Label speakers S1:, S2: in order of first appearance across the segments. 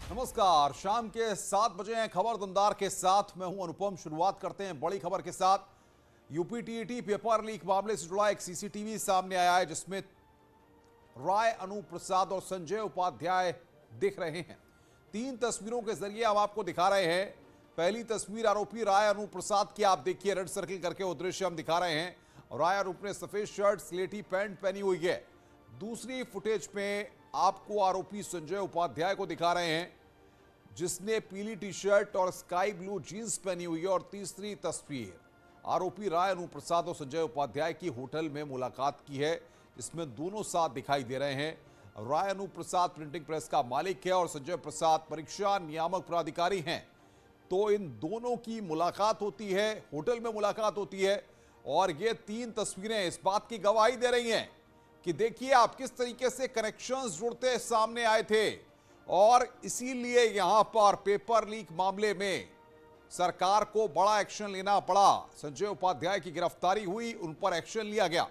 S1: नमस्कार, शाम के 7 बजे हैं। खबर दमदार के साथ मैं हूं अनुपम। शुरुआत करते हैं बड़ी खबर के साथ। यूपी टीईटी पेपर लीक मामले से जुड़ा एक सीसीटीवी सामने आया है, जिसमें राय अनूप प्रसाद और संजय उपाध्याय दिख रहे हैं। 3 तस्वीरों के जरिए हम आपको दिखा रहे हैं। पहली तस्वीर आरोपी राय अनूप प्रसाद की, आप देखिए रेड सर्किल करके वो दृश्य हम दिखा रहे हैं। राय अनूप ने सफेद शर्ट स्लेटी पैंट पहनी हुई है। दूसरी फुटेज में आपको आरोपी संजय उपाध्याय को दिखा रहे हैं, जिसने पीली टी शर्ट और स्काई ब्लू जींस पहनी हुई है। और तीसरी तस्वीर आरोपी राय अनूप प्रसाद और संजय उपाध्याय की होटल में मुलाकात की है, इसमें दोनों साथ दिखाई दे रहे हैं। राय अनूप प्रसाद प्रिंटिंग प्रेस का मालिक है और संजय प्रसाद परीक्षा नियामक प्राधिकारी हैं। तो इन दोनों की मुलाकात होती है, होटल में मुलाकात होती है। और ये 3 तस्वीरें इस बात की गवाही दे रही हैं कि देखिए आप किस तरीके से कनेक्शंस जुड़ते सामने आए थे। और इसीलिए यहां पर पेपर लीक मामले में सरकार को बड़ा एक्शन लेना पड़ा। संजय उपाध्याय की गिरफ्तारी हुई, उन पर एक्शन लिया गया।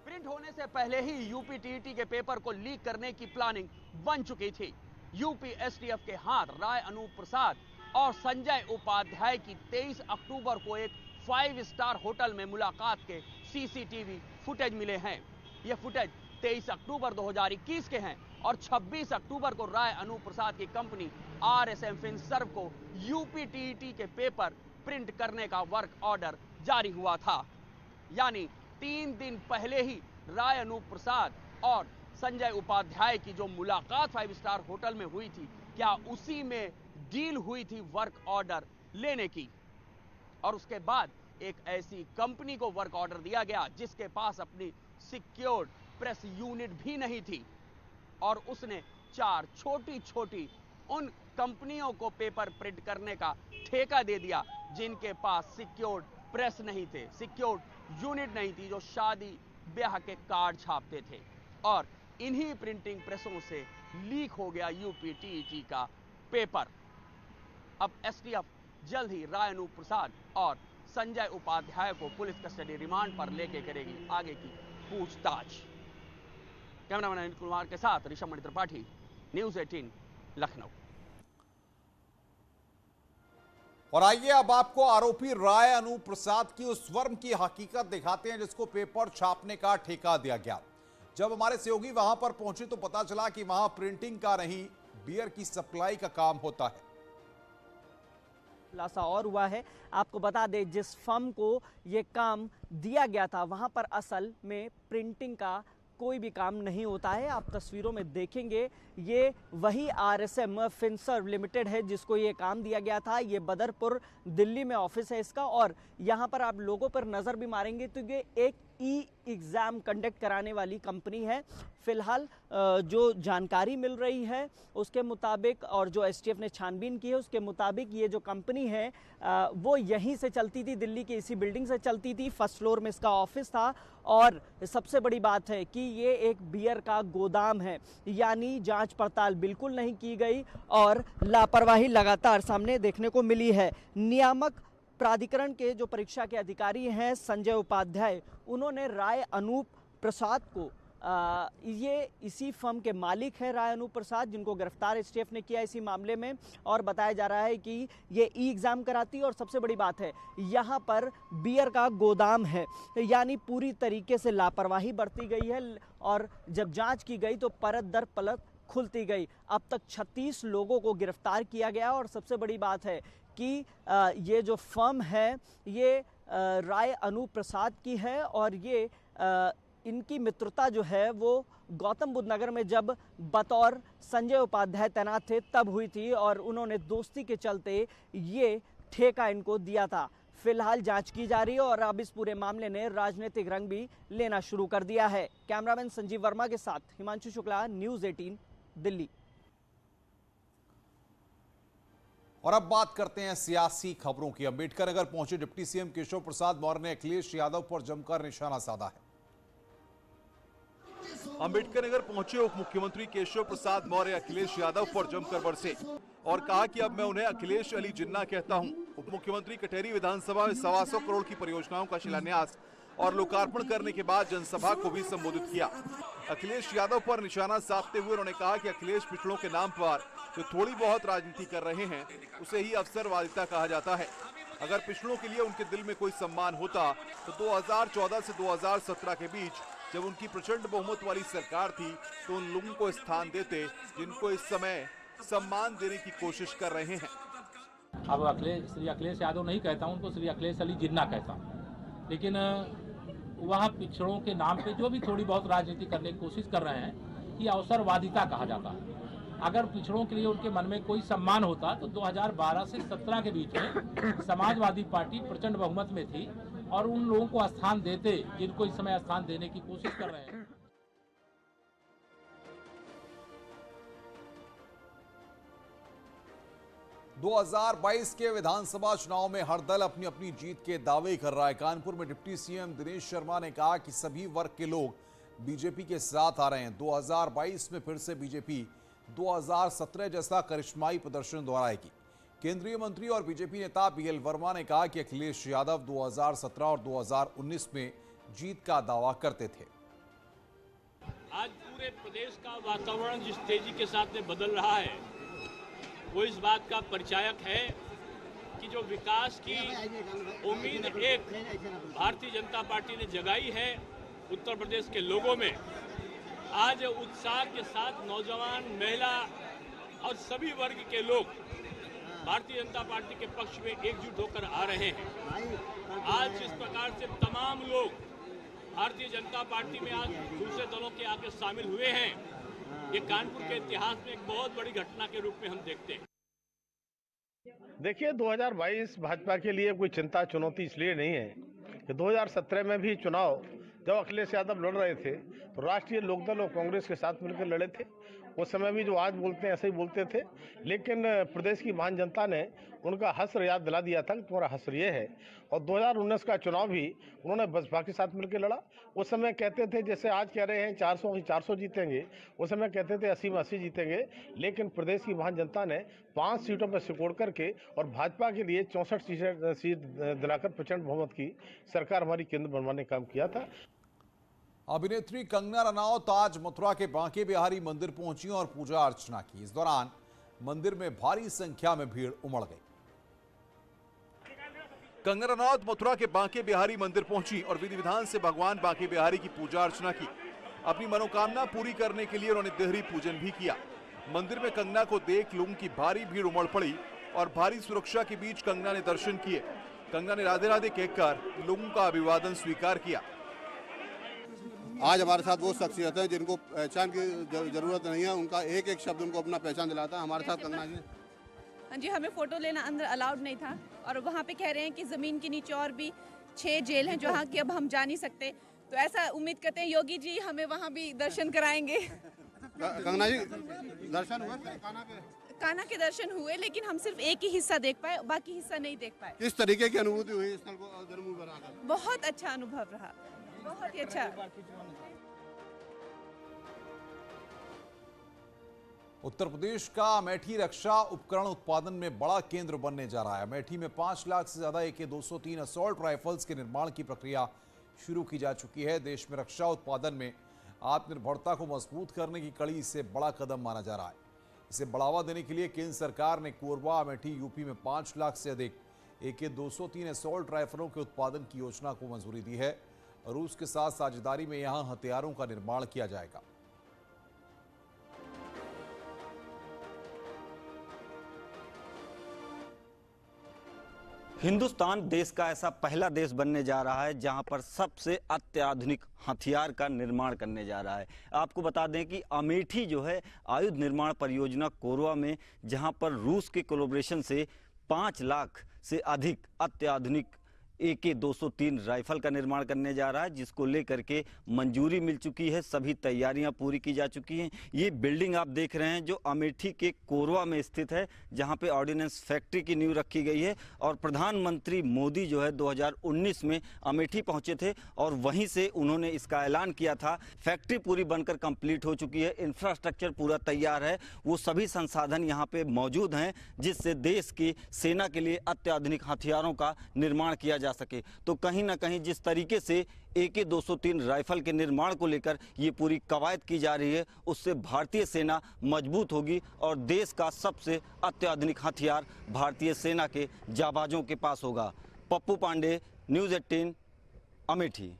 S2: प्रिंट होने से पहले ही यूपी टीईटी के पेपर को लीक करने की प्लानिंग बन चुकी थी। यूपी एसटीएफ के हाथ राय अनूप प्रसाद और संजय उपाध्याय की 23 अक्टूबर को एक 5 स्टार होटल में मुलाकात के सीसीटीवी फुटेज मिले हैं। ये फुटेज 23 अक्टूबर 2021 के हैं और 26 अक्टूबर को राय अनूप प्रसाद की कंपनी आरएसएम फिनसर्व को यूपी टीईटी के पेपर प्रिंट करने का वर्क ऑर्डर जारी हुआ था। यानी 3 दिन पहले ही राय अनूप प्रसाद और संजय उपाध्याय की जो मुलाकात 5 स्टार होटल में हुई थी, क्या उसी में डील हुई थी वर्क ऑर्डर लेने की। और उसके बाद एक ऐसी कंपनी को वर्क ऑर्डर दिया गया जिसके पास अपनी सिक्योर्ड प्रेस यूनिट भी नहीं थी, और उसने 4 छोटी छोटी उन कंपनियों को पेपर प्रिंट करने का ठेका दे दिया जिनके पास सिक्योर्ड प्रेस नहीं थे, सिक्योर्ड यूनिट नहीं थी, जो शादी ब्याह के कार्ड छापते थे। और इन्हीं प्रिंटिंग प्रेसों से लीक हो गया यूपी टीईटी का पेपर। अब एसटीएफ जल्द ही राय अनूप प्रसाद और संजय उपाध्याय को पुलिस कस्टडी रिमांड पर लेके करेगी आगे की पूछताछ। कैमरामैन अनिल कुमार के साथ ऋषभ मणि त्रिपाठी, न्यूज़ 18 लखनऊ।
S1: और आइए अब आपको आरोपी राय अनूप प्रसाद की उस फर्म की हकीकत दिखाते हैं जिसको पेपर छापने का ठेका दिया गया। जब हमारे सहयोगी वहां पर पहुंचे तो पता चला कि वहां प्रिंटिंग का नहीं, बियर की सप्लाई का काम होता है।
S3: खुलासा और हुआ है। आपको बता दें, जिस फर्म को ये काम दिया गया था वहां पर असल में प्रिंटिंग का कोई भी काम नहीं होता है। आप तस्वीरों में देखेंगे, ये वही आरएसएम फिनसर्व लिमिटेड है जिसको ये काम दिया गया था। ये बदरपुर दिल्ली में ऑफिस है इसका। और यहाँ पर आप लोगों पर नज़र भी मारेंगे तो ये एक ई एग्ज़ाम कंडक्ट कराने वाली कंपनी है। फिलहाल जो जानकारी मिल रही है उसके मुताबिक, और जो एसटीएफ ने छानबीन की है उसके मुताबिक, ये जो कंपनी है वो यहीं से चलती थी, दिल्ली की इसी बिल्डिंग से चलती थी। फर्स्ट फ्लोर में इसका ऑफिस था। और सबसे बड़ी बात है कि ये एक बियर का गोदाम है, यानी जांच पड़ताल बिल्कुल नहीं की गई और लापरवाही लगातार सामने देखने को मिली है। नियामक प्राधिकरण के जो परीक्षा के अधिकारी हैं संजय उपाध्याय, उन्होंने राय अनूप प्रसाद को ये इसी फर्म के मालिक है राय अनूप प्रसाद, जिनको गिरफ्तार एसटीएफ ने किया इसी मामले में। और बताया जा रहा है कि ये ई एग्ज़ाम कराती है और सबसे बड़ी बात है यहाँ पर बियर का गोदाम है, यानी पूरी तरीके से लापरवाही बरती गई है। और जब जांच की गई तो परत दर परत खुलती गई। अब तक 36 लोगों को गिरफ्तार किया गया। और सबसे बड़ी बात है कि ये जो फर्म है ये राय अनूप प्रसाद की है। और ये इनकी मित्रता जो है वो गौतम बुद्ध नगर में जब बतौर संजय उपाध्याय तैनात थे तब हुई थी, और उन्होंने दोस्ती के चलते ये ठेका इनको दिया था। फिलहाल जांच की जा रही है और अब इस पूरे मामले ने राजनीतिक रंग भी लेना शुरू कर दिया है। कैमरामैन संजीव वर्मा के साथ हिमांशु शुक्ला, न्यूज़ 18 दिल्ली।
S1: और अब बात करते हैं सियासी खबरों की। अंबेडकर नगर पहुंचे डिप्टी सीएम केशव प्रसाद मौर्य ने अखिलेश यादव पर जमकर निशाना साधा है।
S4: अंबेडकर नगर पहुंचे उप मुख्यमंत्री केशव प्रसाद मौर्य अखिलेश यादव पर जमकर बरसे और कहा कि अब मैं उन्हें अखिलेश अली जिन्ना कहता हूं। उप मुख्यमंत्री कटेरी विधानसभा में 125 करोड़ की परियोजनाओं का शिलान्यास और लोकार्पण करने के बाद जनसभा को भी संबोधित किया। अखिलेश यादव पर निशाना साधते हुए उन्होंने कहा कि अखिलेश पिछड़ों के नाम पर जो थोड़ी बहुत राजनीति कर रहे हैं उसे ही अवसरवादिता कहा जाता है। अगर पिछड़ों के लिए उनके दिल में कोई सम्मान होता तो 2014 से 2017 के बीच जब उनकी प्रचंड बहुमत वाली सरकार थी तो उन लोगों को स्थान देते जिनको इस समय सम्मान देने की कोशिश कर रहे हैं।
S5: अब श्री अखिलेश यादव नहीं कहता हूं, उनको श्री अखिलेश अली जिन्ना कहता हूं। लेकिन वहाँ पिछड़ों के नाम पे जो भी थोड़ी बहुत राजनीति करने की कोशिश कर रहे हैं ये अवसरवादिता कहा जाता है। अगर पिछड़ों के लिए उनके मन में कोई सम्मान होता तो 2012 से 17 के बीच में समाजवादी पार्टी प्रचंड बहुमत में थी और उन लोगों को स्थान देते जिनको इस समय स्थान देने की कोशिश कर रहे हैं।
S1: दो 2022 के विधानसभा चुनाव में हर दल अपनी अपनी जीत के दावे कर रहा है। कानपुर में डिप्टी सीएम दिनेश शर्मा ने कहा कि सभी वर्ग के लोग बीजेपी के साथ आ रहे हैं। 2022 में फिर से बीजेपी 2017 जैसा करिश्माई प्रदर्शन दोहराएगी। केंद्रीय मंत्री और बीजेपी नेता बीएल वर्मा ने कहा कि अखिलेश यादव 2017 और 2019 में जीत का दावा करते थे।
S6: आज पूरे प्रदेश का वातावरण जिस तेजी के साथ में बदल रहा है वो इस बात का परिचायक है कि जो विकास की उम्मीद एक भारतीय जनता पार्टी ने जगाई है उत्तर प्रदेश के लोगों में, आज उत्साह के साथ नौजवान, महिला और सभी वर्ग के लोग भारतीय जनता पार्टी के पक्ष में एकजुट होकर आ रहे हैं। आज जिस प्रकार से तमाम लोग भारतीय जनता पार्टी में आज दूसरे दलों के आके शामिल हुए हैं, ये कानपुर के इतिहास में एक बहुत बड़ी घटना के रूप में हम देखते हैं।
S7: देखिए 2022 भाजपा के लिए कोई चिंता चुनौती इसलिए नहीं है कि 2017 में भी चुनाव जब अखिलेश यादव लड़ रहे थे तो राष्ट्रीय लोकदल और कांग्रेस के साथ मिलकर लड़े थे। उस समय भी जो आज बोलते हैं ऐसे ही बोलते थे, लेकिन प्रदेश की महान जनता ने उनका हश्र याद दिला दिया था कि तुम्हारा हश्र ये है। और 2019 का चुनाव भी उन्होंने बसपा के साथ मिलकर लड़ा। उस समय कहते थे, जैसे आज कह रहे हैं 400 जीतेंगे, उस समय कहते थे 80 में 80 जीतेंगे। लेकिन प्रदेश की महान जनता ने 5 सीटों पर सिकोड़ करके और भाजपा के लिए 64 सीट दिलाकर प्रचंड बहुमत की सरकार हमारी केंद्र बनवाने का काम किया था।
S1: अभिनेत्री कंगना रनौत आज मथुरा के बांके बिहारी मंदिर पहुंची और पूजा अर्चना की। इस दौरान मंदिर में भारी संख्या में भीड़ उमड़ गई।
S4: कंगना रनौत मथुरा के बांके बिहारी मंदिर पहुंची और विधि विधान से भगवान बांके बिहारी की पूजा अर्चना की। अपनी मनोकामना पूरी करने के लिए उन्होंने देहरी पूजन भी किया। मंदिर में कंगना को देख लोगों की भारी भीड़ उमड़ पड़ी और भारी सुरक्षा के बीच कंगना ने दर्शन किए। कंगना ने राधे राधे कहकर लोगों का अभिवादन स्वीकार किया।
S8: आज हमारे साथ वो शख्सियत है जिनको पहचान की जरूरत नहीं है, उनका एक एक शब्द उनको अपना पहचान दिलाता है। हमारे साथ कंगना जी।
S9: हाँ जी, हमें फोटो लेना अंदर अलाउड नहीं था और वहाँ पे कह रहे हैं कि जमीन के नीचे और भी 6 जेल हैं जहाँ की अब हम जा नहीं सकते। तो ऐसा उम्मीद करते हैं योगी जी हमें वहाँ भी दर्शन कराएंगे।
S8: कंगना जी दर्शन हुए
S9: कान्हा के दर्शन हुए, लेकिन हम सिर्फ एक ही हिस्सा देख पाए, बाकी हिस्सा नहीं देख पाए।
S8: किस तरीके की अनुभूति हुई इस स्थल को जन्मभूमि बनाकर?
S9: बहुत अच्छा अनुभव रहा, बहुत ही अच्छा।
S1: उत्तर प्रदेश का अमेठी रक्षा उपकरण उत्पादन में बड़ा केंद्र बनने जा रहा है। अमेठी में 5 लाख से ज्यादा AK-203 असॉल्ट राइफल्स के निर्माण की प्रक्रिया शुरू की जा चुकी है। देश में रक्षा उत्पादन में आत्मनिर्भरता को मजबूत करने की कड़ी से बड़ा कदम माना जा रहा है। इसे बढ़ावा देने के लिए केंद्र सरकार ने कोरबा, अमेठी, यूपी में 5 लाख से अधिक AK-203 असॉल्ट राइफलों के उत्पादन की योजना को मंजूरी दी है। रूस के साथ साझेदारी में यहां हथियारों का निर्माण किया जाएगा।
S10: हिंदुस्तान देश का ऐसा पहला देश बनने जा रहा है जहां पर सबसे अत्याधुनिक हथियार का निर्माण करने जा रहा है। आपको बता दें कि अमेठी जो है आयुध निर्माण परियोजना कोरबा में, जहां पर रूस के कोलैबोरेशन से 5 लाख से अधिक अत्याधुनिक AK-203 राइफल का निर्माण करने जा रहा है, जिसको लेकर के मंजूरी मिल चुकी है। सभी तैयारियां पूरी की जा चुकी हैं। ये बिल्डिंग आप देख रहे हैं जो अमेठी के कोरबा में स्थित है, जहां पे ऑर्डिनेंस फैक्ट्री की नींव रखी गई है। और प्रधानमंत्री मोदी जो है 2019 में अमेठी पहुंचे थे और वहीं से उन्होंने इसका ऐलान किया था। फैक्ट्री पूरी बनकर कंप्लीट हो चुकी है, इंफ्रास्ट्रक्चर पूरा तैयार है, वो सभी संसाधन यहाँ पे मौजूद हैं जिससे देश की सेना के लिए अत्याधुनिक हथियारों का निर्माण किया जा सके। तो कहीं ना कहीं जिस तरीके से AK-203 राइफल के निर्माण को लेकर ये पूरी कवायद की जा रही है, उससे भारतीय सेना मजबूत होगी और देश का सबसे अत्याधुनिक हथियार भारतीय सेना के जाबाजों के पास होगा। पप्पू पांडे, न्यूज़ 18, अमेठी।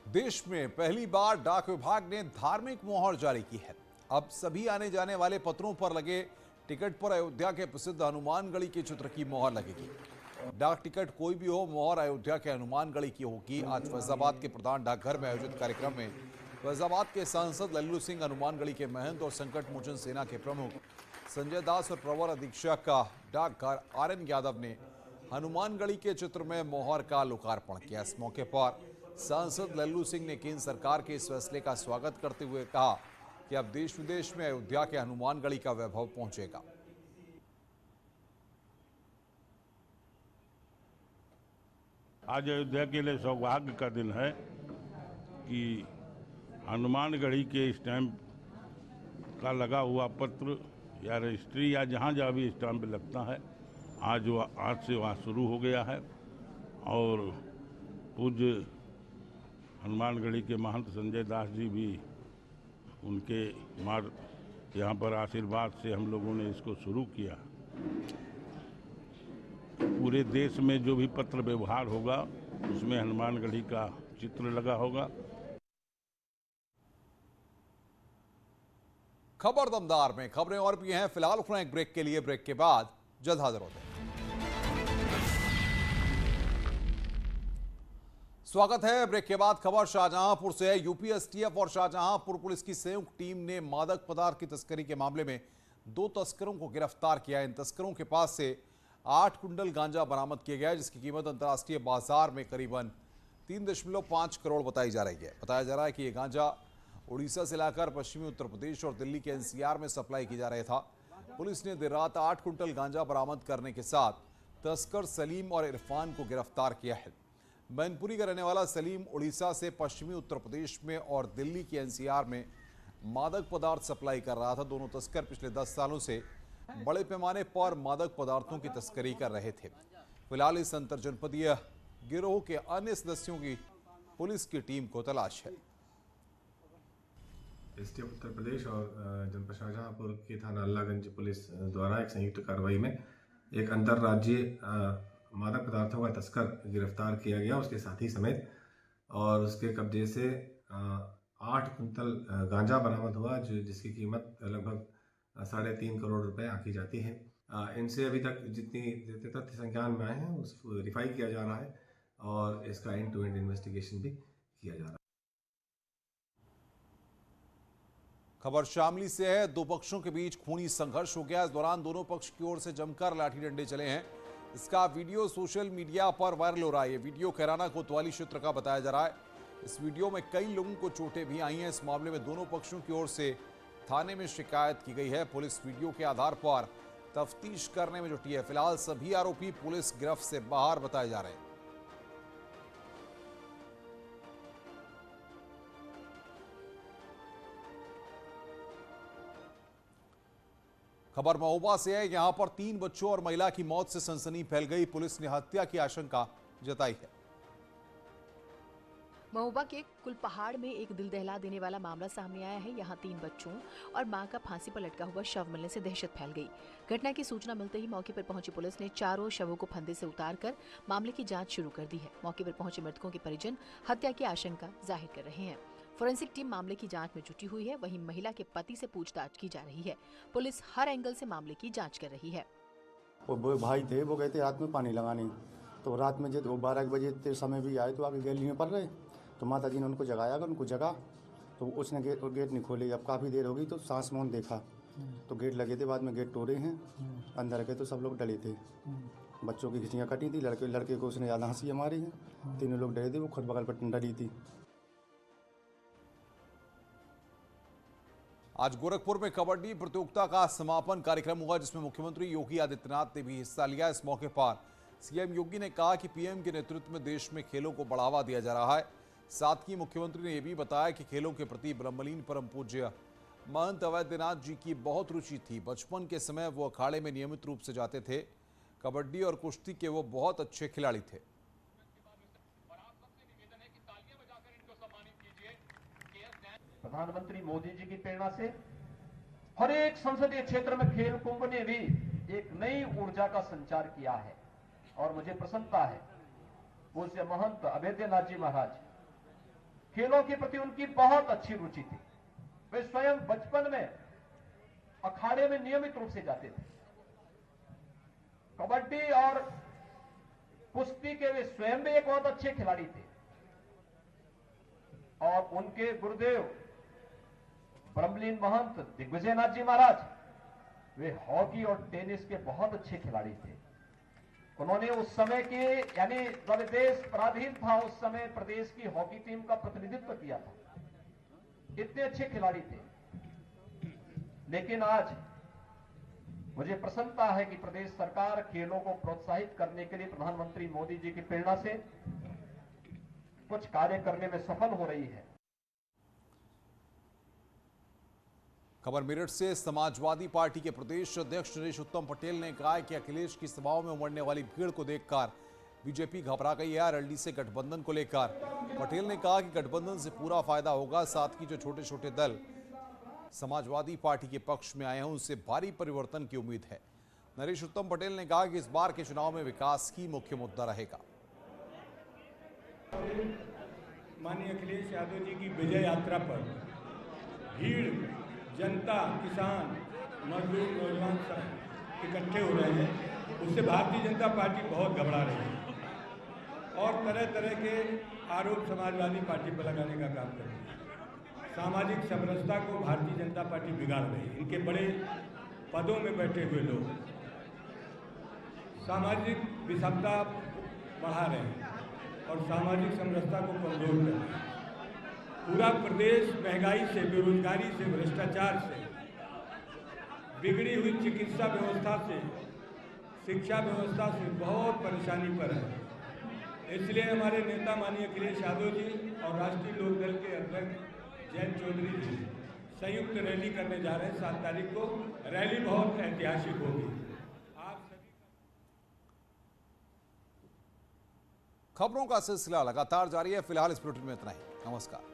S1: देश में पहली बार डाक विभाग ने धार्मिक मोहर जारी की है। अब सभी आने जाने वाले पत्रों पर लगे टिकट पर अयोध्या के प्रसिद्ध हनुमानगढ़ी के चित्र की मोहर लगेगी। डाक टिकट कोई भी हो, मोहर अयोध्या के हनुमानगढ़ी की होगी। आज फैजाबाद के प्रधान डाकघर में आयोजित कार्यक्रम में फैजाबाद के सांसद लल्लू सिंह, हनुमानगढ़ी के महंत और संकट मोचन सेना के प्रमुख संजय दास और प्रवर अधीक्षक डाकघर RN यादव ने हनुमानगढ़ी के चित्र में मोहर का लोकार्पण किया। इस मौके पर सांसद लल्लू सिंह ने केंद्र सरकार के इस फैसले का स्वागत करते हुए कहा कि अब देश विदेश में अयोध्या के हनुमानगढ़ी का वैभव पहुंचेगा।
S11: आज अयोध्या के लिए सौभाग्य का दिन है कि हनुमानगढ़ी के स्टैंप का लगा हुआ पत्र या रजिस्ट्री या जहाँ जहाँ भी स्टैंप लगता है, आज से वहाँ शुरू हो गया है। और पूज्य हनुमानगढ़ी के महंत संजय दास जी भी उनके यहाँ पर आशीर्वाद से हम लोगों ने इसको शुरू किया। पूरे देश में जो भी पत्र व्यवहार होगा उसमें हनुमानगढ़ी का चित्र लगा होगा।
S1: खबर दमदार में खबरें और भी हैं। फिलहाल रुकना एक ब्रेक के लिए, ब्रेक के बाद जल्द हाजिर होते हैं। स्वागत है। ब्रेक के बाद खबर शाहजहांपुर से है। यूपी STF और शाहजहांपुर पुलिस की संयुक्त टीम ने मादक पदार्थ की तस्करी के मामले में 2 तस्करों को गिरफ्तार किया। इन तस्करों के पास से 8 कुंटल गांजा बरामद किया गया है, जिसकी कीमत अंतर्राष्ट्रीय बाजार में करीबन 3.5 करोड़ बताई जा रही है। बताया जा रहा है कि यह गांजा उड़ीसा से लाकर पश्चिमी उत्तर प्रदेश और दिल्ली के NCR में सप्लाई की जा रहा था। पुलिस ने देर रात 8 कुंटल गांजा बरामद करने के साथ तस्कर सलीम और इरफान को गिरफ्तार किया है। मैनपुरी का रहने वाला सलीम उड़ीसा से पश्चिमी उत्तर प्रदेश में और दिल्ली के NCR में मादक पदार्थ सप्लाई कर रहा था। दोनों तस्कर पिछले 10 सालों से बड़े पैमाने पर मादक पदार्थों की तस्करी कर रहे थे। फिलहाल इस अंतरजनपदीय गिरोह के अन्य सदस्यों की पुलिस की टीम को तलाश है।
S12: STF उत्तर प्रदेश और जनपद शाहजहांपुर की थाना अल्लाहगंज पुलिस द्वारा एक संयुक्त कार्रवाई में एक अंतर्राज्यीय मादक पदार्थों का तस्कर गिरफ्तार किया गया, उसके साथी समेत। और उसके कब्जे से 8 कुंतल गांजा बरामद हुआ, जिसकी कीमत लगभग 3.5 करोड़ रुपए आंकी जाती है। इनसे अभी तक जितने तथ्य संज्ञान में आए हैं उसको वेरीफाई किया जा रहा है और इसका एंड टू एंड इन्वेस्टिगेशन भी किया जा रहा है।
S1: खबर शामली से है। 2 पक्षों के बीच खूनी संघर्ष हो गया। इस दौरान दोनों पक्ष की ओर से जमकर लाठी डंडे चले हैं। इसका वीडियो सोशल मीडिया पर वायरल हो रहा है। ये वीडियो कैराना कोतवाली क्षेत्र का बताया जा रहा है। इस वीडियो में कई लोगों को चोटें भी आई हैं। इस मामले में दोनों पक्षों की ओर से थाने में शिकायत की गई है। पुलिस वीडियो के आधार पर तफ्तीश करने में जुटी है। फिलहाल सभी आरोपी पुलिस गिरफ्त से बाहर बताए जा रहे हैं। खबर महोबा से है। यहां पर 3 बच्चों और महिला की मौत से सनसनी फैल गई। पुलिस ने हत्या की आशंका जताई है।
S13: महोबा के कुलपहाड़ में एक दिल दहला देने वाला मामला सामने आया है। यहाँ 3 बच्चों और मां का फांसी पर लटका हुआ शव मिलने से दहशत फैल गई। घटना की सूचना मिलते ही मौके पर पहुंची पुलिस ने चारों शवों को फंदे से उतारकर मामले की जांच शुरू कर दी है। मौके पर पहुंचे मृतकों के परिजन हत्या की आशंका जाहिर कर रहे हैं। फोरेंसिक टीम मामले की जांच में जुटी हुई है। वहीं महिला के पति से पूछताछ की जा रही है। पुलिस हर एंगल से मामले की जांच कर रही है।
S14: वो भाई थे, वो गए थे रात में पानी लगाने। तो रात में जब 12 बजे समय भी आए तो आगे गैली में पड़ रहे। तो माता जी ने उनको जगाया, उनको जगा तो उसने गेट नहीं खोली। अब काफ़ी देर हो गई तो सांस मौन देखा तो गेट लगे थे। बाद में गेट तोड़े हैं, अंदर गए तो सब लोग डरे थे। बच्चों की खिचियाँ कटी थी। लड़के को उसने ज़्यादा हंसी मारी है। तीनों लोग डरे थे। वो खुद बगल पर डरी थी।
S1: आज गोरखपुर में कबड्डी प्रतियोगिता का समापन कार्यक्रम हुआ, जिसमें मुख्यमंत्री योगी आदित्यनाथ ने भी हिस्सा लिया। इस मौके पर सीएम योगी ने कहा कि पीएम के नेतृत्व में देश में खेलों को बढ़ावा दिया जा रहा है। साथ ही मुख्यमंत्री ने यह भी बताया कि खेलों के प्रति ब्रह्मलीन परम पूज्य महंत अवैधनाथ जी की बहुत रुचि थी। बचपन के समय वो अखाड़े में नियमित रूप से जाते थे। कबड्डी और कुश्ती के वो बहुत अच्छे खिलाड़ी थे।
S15: प्रधानमंत्री मोदी जी की प्रेरणा से हर एक संसदीय क्षेत्र में खेल कुंभ ने भी एक नई ऊर्जा का संचार किया है और मुझे प्रसन्नता है पूज्य महंत अभेद्यनाथ जी महाराज, खेलों के प्रति उनकी बहुत अच्छी रुचि थी। वे स्वयं बचपन में अखाड़े में नियमित रूप से जाते थे। कबड्डी और कुश्ती के वे स्वयं भी एक बहुत अच्छे खिलाड़ी थे और उनके गुरुदेव ब्रह्मलीन महंत दिग्विजयनाथ जी महाराज, वे हॉकी और टेनिस के बहुत अच्छे खिलाड़ी थे। उन्होंने उस समय के यानी जब देश पराधीन था उस समय प्रदेश की हॉकी टीम का प्रतिनिधित्व किया था। इतने अच्छे खिलाड़ी थे। लेकिन आज मुझे प्रसन्नता है कि प्रदेश सरकार खेलों को प्रोत्साहित करने के लिए प्रधानमंत्री मोदी जी की प्रेरणा से कुछ कार्य करने में सफल हो रही है।
S1: खबर मेरठ से। समाजवादी पार्टी के प्रदेश अध्यक्ष नरेश उत्तम पटेल ने कहा कि अखिलेश की सभाओं में उमड़ने वाली भीड़ को देखकर बीजेपी घबरा गई है आरएलडी से गठबंधन को लेकर। पटेल ने कहा कि गठबंधन से पूरा फायदा होगा, साथ ही जो छोटे छोटे दल समाजवादी पार्टी के पक्ष में आए हैं उनसे भारी परिवर्तन की उम्मीद है। नरेश उत्तम पटेल ने कहा कि इस बार के चुनाव में विकास ही मुख्य मुद्दा रहेगा।
S16: माननीय अखिलेश यादव जी की विजय यात्रा पर भीड़, जनता, किसान, मजदूर, नौजवान सब इकट्ठे हो रहे हैं, उससे भारतीय जनता पार्टी बहुत घबरा रही है और तरह तरह के आरोप समाजवादी पार्टी पर लगाने का काम कर रही है। सामाजिक समरसता को भारतीय जनता पार्टी बिगाड़ रही है। इनके बड़े पदों में बैठे हुए लोग सामाजिक विषमता बढ़ा रहे हैं और सामाजिक समरसता को कमजोर कर रहे हैं। पूरा प्रदेश महंगाई से, बेरोजगारी से, भ्रष्टाचार से, बिगड़ी हुई चिकित्सा व्यवस्था से, शिक्षा व्यवस्था से बहुत परेशानी पर है। इसलिए हमारे नेता माननीय अखिलेश यादव जी और राष्ट्रीय लोकदल के अध्यक्ष जयंत चौधरी जी संयुक्त रैली करने जा रहे हैं। 7 तारीख को रैली बहुत ऐतिहासिक होगी।
S1: खबरों का सिलसिला लगातार जारी है। फिलहाल इस बुलेटिन में इतना ही। नमस्कार।